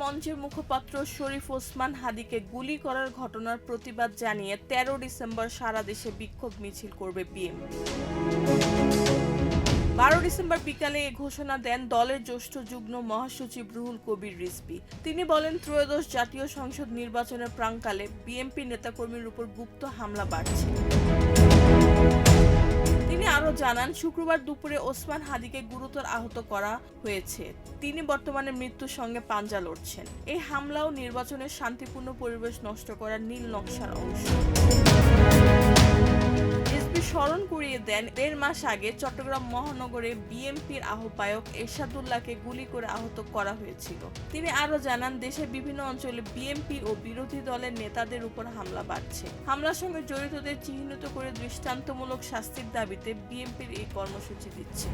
মঞ্চের মুখপাত্র শরীফ ওসমান হাদীকে গুলি করার ঘটনার প্রতিবাদ জানিয়ে 13 ডিসেম্বর সারা দেশে বিক্ষোভ মিছিল করবে বিএনপি। 12 ডিসেম্বর বিকালে এ ঘোষণা দেন দলের জ্যেষ্ঠ যুগ্ম মহাসচিব রুহুল কবির রিজভী। তিনি বলেন, ত্রয়োদশ জাতীয় সংসদ নির্বাচনের প্রাক্কালে বিএনপি নেতাকর্মীর উপর গুপ্ত হামলা বাড়ছে। তিনি আরও জানান, শুক্রবার দুপুরে ওসমান হাদীকে গুরুতর আহত করা হয়েছে। তিনি বর্তমানে মৃত্যুর সঙ্গে পাঞ্জা লড়ছেন। এই হামলাও নির্বাচনের শান্তিপূর্ণ পরিবেশ নষ্ট করার নীল নকশার অংশ। রিজভী স্মরণ করিয়ে দেন, 1.5 মাস আগে চট্টগ্রাম মহানগরে বিএনপির আহ্বায়ক এরশাদুল্লাহকে গুলি করে আহত করা হয়েছিল। তিনি আরও জানান, দেশের বিভিন্ন অঞ্চলে বিএনপি ও বিরোধী দলের নেতাদের উপর হামলা বাড়ছে। হামলার সঙ্গে জড়িতদের চিহ্নিত করে দৃষ্টান্তমূলক শাস্তির দাবিতে বিএনপির এই কর্মসূচি দিচ্ছে।